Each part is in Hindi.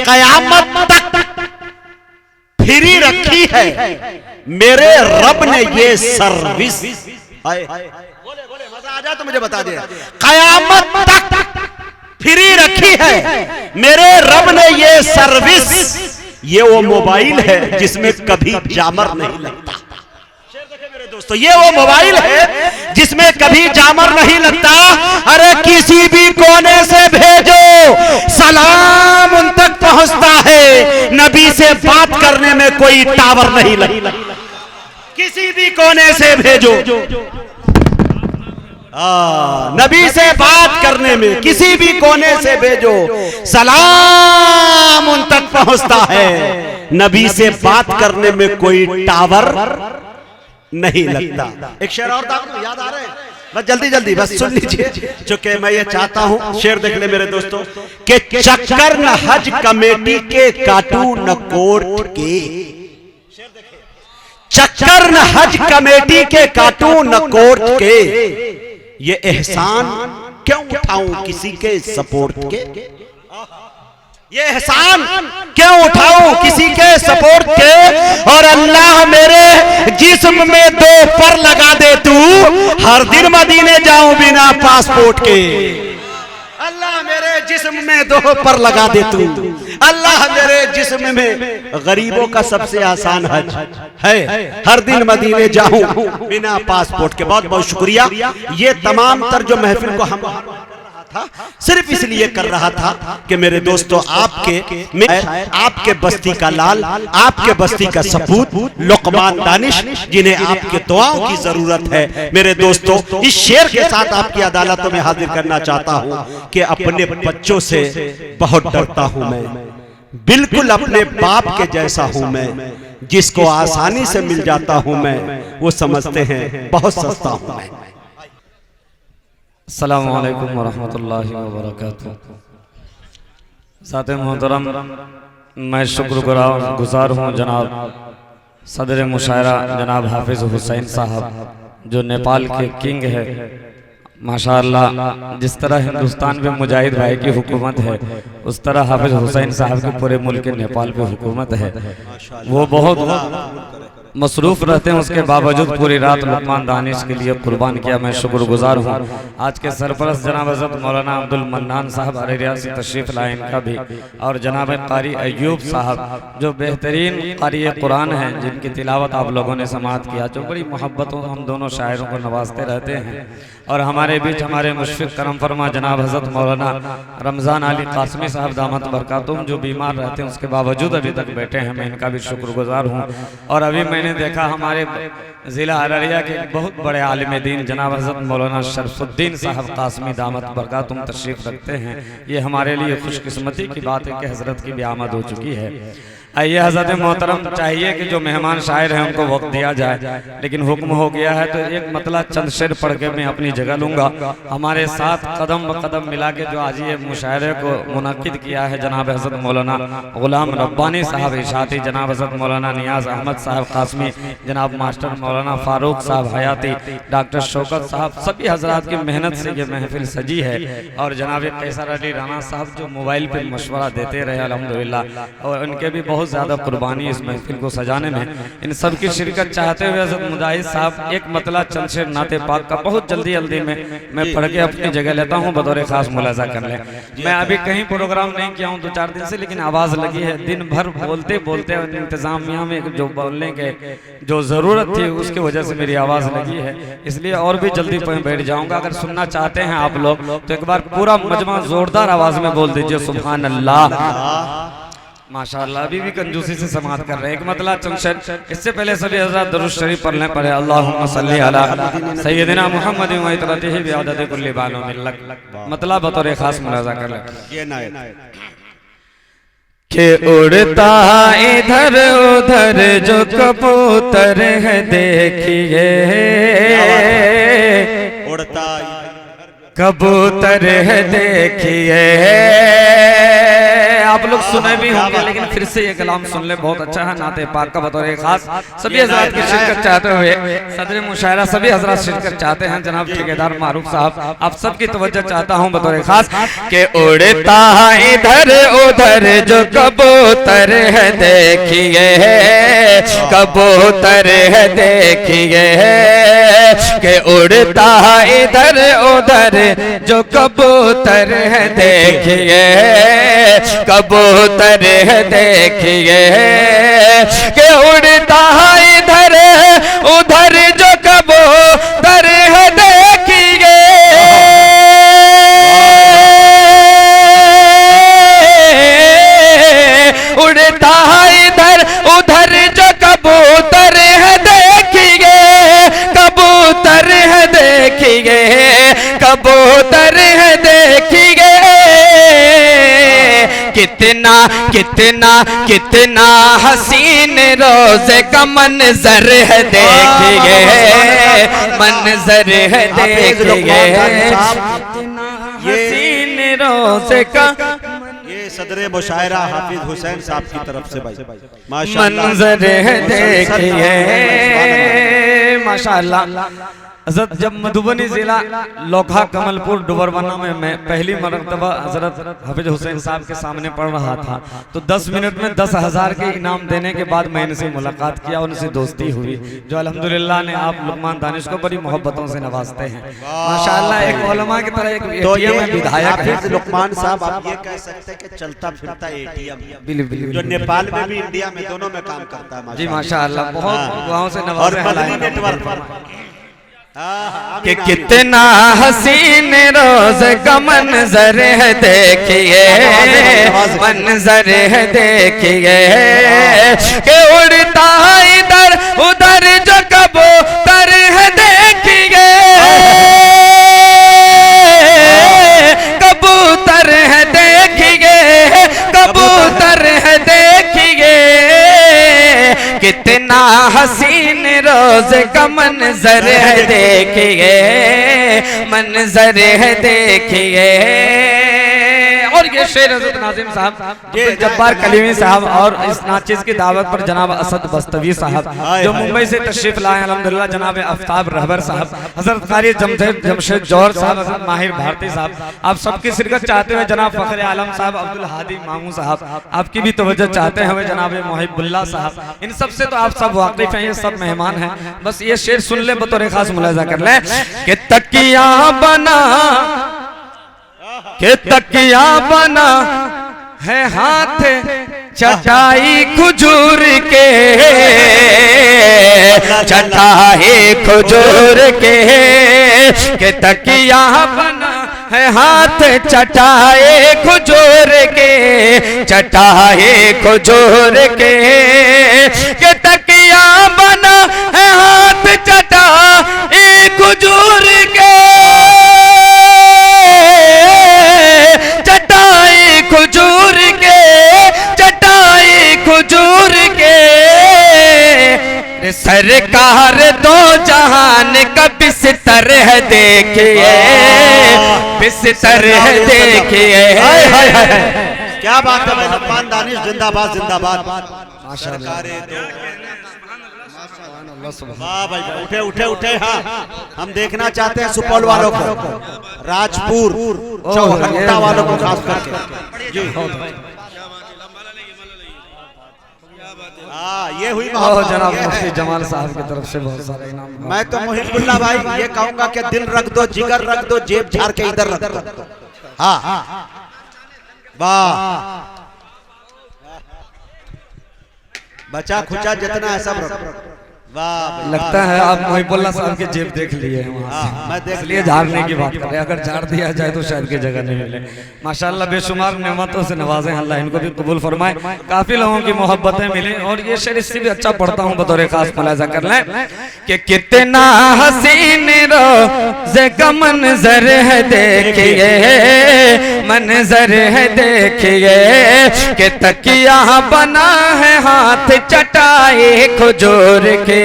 कयामत तक फ्री रखी है मेरे रब ने ये सर्विस। बोले बोले मजा आ जाए तो मुझे बता दे। कयामत तक फ्री रखी है मेरे रब ने ये सर्विस। ये वो मोबाइल है जिसमें कभी जामर नहीं लगता। मेरे दोस्तों ये वो मोबाइल है जिसमें कभी जामर नहीं लगता। अरे किसी भी कोने से भेजो सलाम उन तक पहुंचता है। नबी से बात करने में कोई टावर नहीं लगता। किसी भी कोने से भेजो नबी से बात करने में किसी भी कोने से भेजो सलाम उन तक पहुंचता है। नबी से बात करने में कोई टावर नहीं लगता। एक शेर और आपको याद आ रहा है, बस जल्दी जल्दी बस सुन लीजिए, क्योंकि मैं ये चाहता हूं शेर देख ले मेरे दोस्तों कि चक्कर न हज कमेटी के काटू न कोर्ट के। चक्कर न हज कमेटी के काटू न कोर्ट के। ये एहसान क्यों उठाऊं किसी के सपोर्ट के। ये एहसान क्यों उठाऊं किसी के सपोर्ट के। और अल्लाह मेरे जिस्म में 2 पर लगा दे तू, हर दिन मदीने जाऊं बिना पासपोर्ट के। अल्लाह मेरे जिस्म में 2 पर लगा दे तू। अल्लाह मेरे जिस्म में गरीबों का सबसे आसान हज है, हर दिन मदीने जाऊं बिना पासपोर्ट के। बहुत बहुत शुक्रिया। ये तमाम तर जो महफिल को हम था सिर्फ इसलिए कर रहा था कि मेरे दोस्तों आपके बस्ती का लाल, आपके बस्ती का सपूत लुकमान दानिश, जिन्हें आपके दुआओं की जरूरत है, मेरे दोस्तों इस शेर के साथ आपकी अदालतों में हाजिर करना चाहता हूं कि अपने बच्चों से बहुत डरता हूं मैं, बिल्कुल अपने बाप के जैसा हूं मैं। जिसको आसानी से मिल जाता हूं मैं, वो समझते हैं बहुत सस्ता हूं मैं। अस्सलामु अलैकुम वरहमतुल्लाहि वबरकातुहू। साथ मोहतरम मैं शुक्रगुजार हूँ जनाब सदर मुशायरा जनाब हाफिज हुसैन साहब, जो नेपाल के किंग है माशाअल्लाह। जिस तरह हिंदुस्तान में मुजाहिद भाई की हुकूमत है, उस तरह हाफिज हुसैन साहब के पूरे मुल्क नेपाल पे हुकूमत है। वो बहुत मसरूफ रहते हैं, उसके बावजूद पूरी रात लुकमान दानिश के लिए कुर्बान किया। मैं शुक्रगुजार हूँ। आज के सरपरस्त जनाब हज़रत मौलाना अब्दुल मन्नान साहब अरेरिया से तशरीफ़ लाए, इनका भी, और जनाब कारी अयूब साहब जो बेहतरीन कारी कुरान हैं, जिनकी तिलावत आप लोगों ने समाअत किया, जो बड़ी मोहब्बतों हम दोनों शायरों को नवाजते रहते हैं। और हमारे बीच हमारे मुशफ़िक़ करम फरमा जनाब हज़रत मौलाना रमज़ान अली कासमी साहब दामत बरकातुहुम, जो बीमार रहते हैं उसके बावजूद अभी तक बैठे हैं। मैं इनका भी शुक्रगुजार हूँ। और अभी मैंने देखा हमारे ज़िला अररिया के बहुत बड़े आलिम दीन जनाब हज़रत मौलाना शरफुद्दीन साहब कासमी दामत बरकातुहुम तशरीफ़ रखते हैं। ये हमारे लिए खुशकिस्मती की बात है कि हज़रत की भी आमद हो चुकी है। आइए हज़रत मोहतरम, चाहिए कि जो मेहमान शायर हैं उनको वक्त दिया जाए, लेकिन हुक्म हो गया है तो एक मतलब चंद शेर पढ़ के मैं अपनी जगह लूँगा। हमारे साथ कदम ब कदम मिला के जो आज ये मुशायरे को मुनक्किद किया है जनाब हज़रत मौलाना गुलाम रब्बानी साहब इशाती, जनाब हज़रत मौलाना नियाज़ अहमद साहब कासमी, जनाब मास्टर मौलाना फ़ारूक साहब हयाती, डॉक्टर शौकत साहब, सभी हजरात की मेहनत से ये महफिल सजी है। और जनाब कैसर अली राना साहब जो मोबाइल पर मशवरा देते रहे अल्हम्दुलिल्लाह, और उनके भी बहुत ज़्यादा कुर्बानी इस महफिल को सजाने में। इन सब की शिरकत चाहते हुए हज़रत मुजाहिद साहब एक मतलब चंद शेर नाते पाक का बहुत जल्दी जल्दी में मैं पढ़ के अपनी जगह लेता हूँ, बतौर खास मुलाजा कर लें। मैं अभी कहीं प्रोग्राम नहीं किया हूँ 2-4 दिन से, लेकिन आवाज़ लगी है। दिन भर बोलते बोलते इंतजामिया में जो बोलने के जो ज़रूरत थी उसकी वजह से मेरी आवाज़ लगी है, इसलिए और भी जल्दी बैठ जाऊँगा। अगर सुनना चाहते हैं आप लोग तो एक बार पूरा मजमा ज़ोरदार आवाज़ में बोल दीजिए सुभान अल्लाह। माशाअल्लाह अभी भी कंजूसी से समाअत कर रहे हैं। एक मतलब चंद, इससे पहले सभी हज़रात दरूद शरीफ पढ़ने पड़े। अल्लाहुम्मा सल्ली अला सय्यदिना मुहम्मद व इतरतिही बिअदद कुल्ली बानो मिल्लक। मतलब बतौर खास मुलाजा कर ले के उड़ता इधर उधर जो कबूतर है देखिए, उड़ता कबूतर है देखिए, आप लोग सुने भी होंगे, लेकिन फिर से ये कलाम सुन ले, बहुत अच्छा है। नाते पाक का बतौर खास सभी हजरात की शिरकत चाहते हुए सदर मुशायरा सभी हजरात शिरकत चाहते हैं। जनाब ठेकेदार मारूफ साहब, आप सबकी तवज्जो चाहता हूँ बतौर खास के उड़ता है इधर उधर जो कबूतर है देखिए, कबूतर है देखिए, के उड़ता है इधर उधर जो कबूतर है देखिए, कबूतर है देखिए, के उड़ता है इधर उधर जो कबूतर है देखिए, उड़ता है इधर उधर जो कबूतर है देखिए, कबूतर है देखिए, कबूतर है देखिए, कितना कितना कितना हसीन रोज़े का मंजर है देखिए, मंजर है देखिए, कितना हसीन रोज़े का ये सदर मुशायरा हाफिज हुसैन साहब की तरफ से भाई माशाअल्लाह मंजर है देखिए, माशाअल्लाह। हजरत जब मधुबनी जिला लोखा कमलपुर डुबरवाना में मैं पहली मरतबा हजरत हाफिज हुसैन साहब के सामने पढ़ रहा था, तो 10 मिनट में 10,000 के इनाम देने के बाद मैंने से मुलाकात किया, उनसे दोस्ती हुई, जो अल्हम्दुलिल्लाह ने आप लुकमान दानिश को बड़ी मोहब्बतों से नवाजते हैं माशाअल्लाह। एक उलमा की तरह एक एटीएम में विधायक है लुकमान साहब, आप ये कह सकते हैं कि चलता फिरता एटीएम जो नेपाल में भी इंडिया में दोनों में काम करता है जी माशाअल्लाह। बहुत दुआओं से नवाजे नेटवर्क कि कितना हसीन रोज़ का मंजर है देखिए, मंजर है देखिए, कि उड़ता है इधर उधर जो कबूतर है देखिए, कबूतर है देखिए, कबूतर है देखिए, कितना हसीन रोज़ का मंजर है देखिए, मंजर है देखिए। और ये शेर हज़रत नाज़िम साहब, जब्बार कलीमी साहब और इस नाचिज़ की दावत पर जनाब असद बस्तवी साहब जो मुंबई से तशरीफ लाए अल्हम्दुलिल्लाह, जनाब आफ्ताब रहबर साहब, हज़रत कारी जमशेद जौहर साहब, हज़रत माहिर भारती साहब, आप सबकी शिरकत चाहते हुए जनाब फ़खर आलम साहब, अब्दुल हादी मामू साहब, आपकी भी तवज्जो चाहते हुए जनाब मुहिबुल्लाह साहब, इन सब से तो आप सब वाकिफ हैं, ये सब मेहमान हैं। बस ये शेर सुन ले, बतौर खास मुलाजा कर ले कि तकिया बना के तकिया बना है हाथ चटाई खजूर के, चटाई खजूर के तकिया बना है हाथ चटाई खजूर के, चटाई खजूर के तकिया बना है हाथ चटाई खजूर के, चटाई खजूर के, चटाई खजूर के, सरकार दो जहान का बिस्तर है देखिए, बिस्तर है देखिए। क्या बात है भाई, लुकमान दानिश जिंदाबाद जिंदाबाद। वाह भाई, उठे उठे उठे। हाँ, हम देखना चाहते हैं सुपौल वालों को, राजपुर चौहत्ता वालों को खास करके जी। ये हुई जनाब मुफ्ती जमाल साहब की तरफ से बहुत सारे इनाम। मैं तो मुहिबुल्लाह भाई ये कहूंगा कि दिल रख दो, जिगर रख दो, जेब झाड़ के इधर रख दो। हाँ वाह, बचा खुचा जितना है सब रखो। वाह, लगता है आप मुहिबुल्लाह साहब के जेब देख लिए हैं वहाँ से, मैं देख इसलिए झाड़ने की बात कर रहे हैं। अगर झाड़ दिया जाए तो शायद की जगह नहीं मिले। माशाल्लाह बेशुमार नेमतों से नवाजे, अल्लाह इनको भी कबूल फरमाए। काफी लोगों की मोहब्बतें मिली और ये शेर इससे भी अच्छा पढ़ता हूँ, बतौर खास मुलाजा कर लें कि कितना हसीन रोज़े का मंजर है देखिए, मंजर है देखिए, कि तकिया बना है हाथ चटाई खजूर के,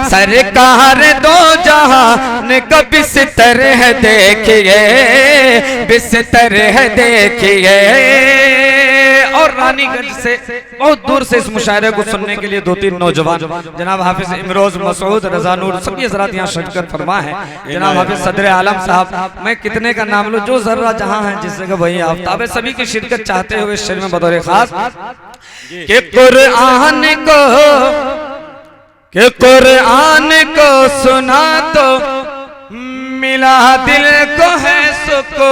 सरकार दो जहान का बिस्तर है देखिए, बिस्तर है देखिए। और रानीगंज से बहुत दूर से इस मुशायरे को सुनने के लिए 2-3 नौजवान जनाब हाफिज इमरोज मसूद रजा नूर सभी हज़रात यहाँ शिरकत फरमा है। जनाब हाफिज सदर आलम साहब, मैं कितने का नाम लूं, जो जर्रा जहां है जिस जगह वही आफ्ताब है, सभी की शिरकत चाहते हुए शेर में बतौर खास कि कुरान को सुना तो मिला दिल को है सुकून,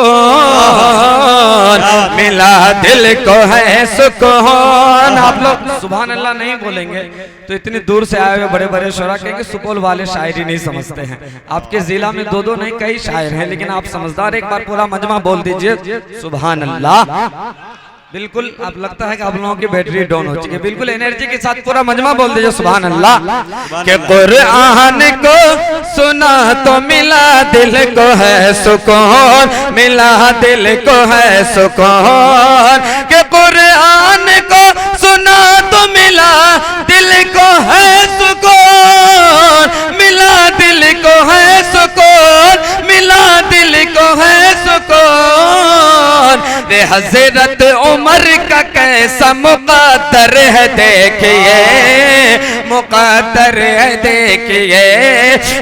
मिला दिल को है सुकून। आप लोग सुभान अल्लाह नहीं बोलेंगे तो इतनी दूर से आए हुए बड़े बड़े शोरा कहेंगे सुपौल वाले शायरी नहीं समझते हैं। आपके जिला में 2-2 नहीं कई शायर हैं, लेकिन आप समझदार, एक बार पूरा मजमा बोल दीजिए सुभान अल्लाह। बिल्कुल आप लगता है कि आप लोगों की बैटरी डाउन हो चुकी है, बिल्कुल एनर्जी के साथ पूरा मजमा बोल दीजिए सुभान अल्लाह। कि कुरान को सुना तो मिला दिल को है सुकून, मिला दिल को है सुकून। कि कुरान को सुना तो मिला दिल को है सुकून, मिला दिल को है सुकून, मिला दिल को है सुकून। रे हजरत उमर का कैसा मुक़द्दर है देखिए, मुक़द्दर है देखिए।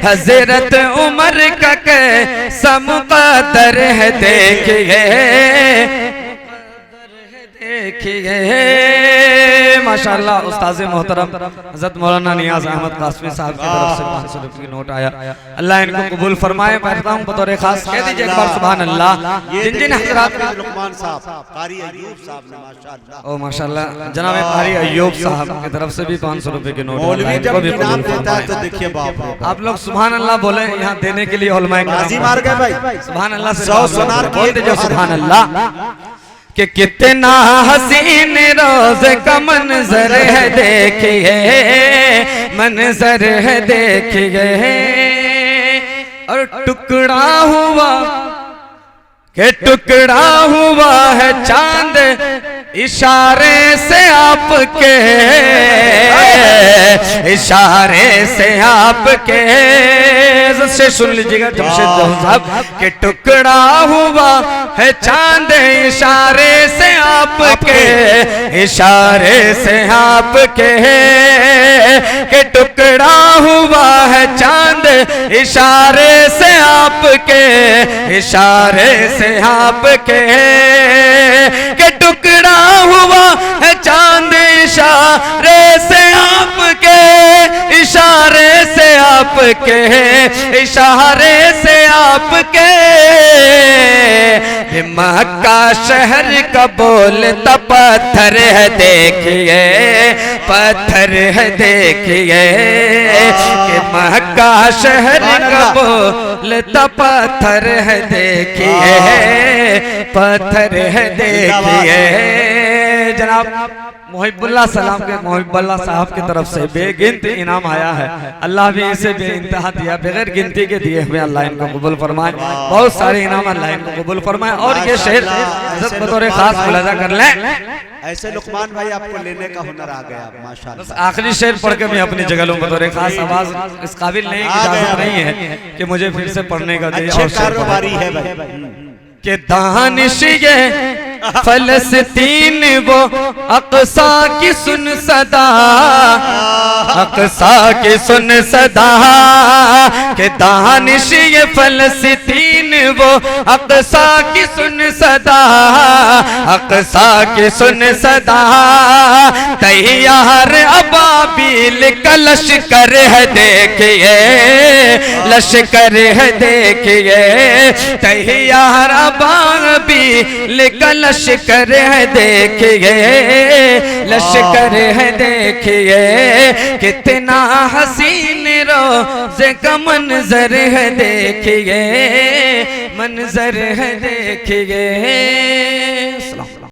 हजरत उमर का कैसा मुक़द्दर है देखिए, देखिए। माशाअल्लाह उस्ताद मोहतरम हज़रत मौलाना नियाज अहमद कासमी साहब की तरफ से 500 रुपये की नोट आया, अल्लाह इनको कबूल फरमाए। बैठता हूँ बतौर खास, कह दीजिए एक बार सुभान अल्लाह। जिन हज़रात लुकमान साहब, कारी अय्यूब साहब ने माशाअल्लाह, ओ माशाअल्लाह जनाब कारी अय्यूब साहब की तरफ से भी 500 रुपये की नोट मौलवी जब इनाम देता है तो देखिए बाप, आप लोग सुभान अल्लाह बोले, यहाँ देने के लिए उलमाए बाजी मार गए भाई। सुभान अल्लाह से 100 सुनार बोल दीजिए सुभान अल्लाह। कि कितना हसीन रोज का मंजर है देखिए, मंजर है देखिए। और टुकड़ा हुआ कि टुकड़ा हुआ है चांद इशारे से आपके, इशारे से आपके। से सुन लीजिएगा जमशेद साहब कि टुकड़ा हुआ है चांद इशारे से आपके, इशारे से आपके। कि टुकड़ा हुआ है चांद इशारे से आपके, इशारे से आपके। कि टुकड़ा हुआ है चांद इशारे से आपके, इशारे से आपके, इशारे से आपके। मक्का शहर का बोलता पत्थर है देखिए, पत्थर है देखिए। कि मक्का शहर का बोलता पत्थर है देखिए, पत्थर है देखिए। जनाब मोहिबुल्लाह सलाम के मोहिबुल्लाह साहब की तरफ से बेगिनत इनाम आया है, अल्लाह भी इसे बेइंतहा दिया, बगैर गिनती के दिए हुए अल्लाह इनको कबूल फरमाए। बहुत सारे इनाम अल्लाह इनको कबूल फरमाए। और ये शेर बतौर खास मुलाजा कर लें, ऐसे लुकमान भाई आपको लेने का हुनर आ गया माशाअल्लाह। आखिरी शेर पढ़ के मैं अपनी जगह लूं बतौर खास, आवाज इस काबिल नहीं, इजाजत नहीं है कि मुझे फिर से पढ़ने का दे। और कारोबारी है भाई कि दानिश ये फलस्तीन वो अक़सा की सुन सदा, अक़सा की सुन सदा। कि दानिश ये फलस्तीन वो अक़सा की सुन सदा, अक़सा की सुन सदा। तैयार अबाबील का लश्कर है देखिए, लश्कर है देखिए। तैयार अबाबील का लश्कर है देखिए, लश्कर है देखिए। कितना हसीन रोज़े का मंजर है देखिए, मंजर है देखिए।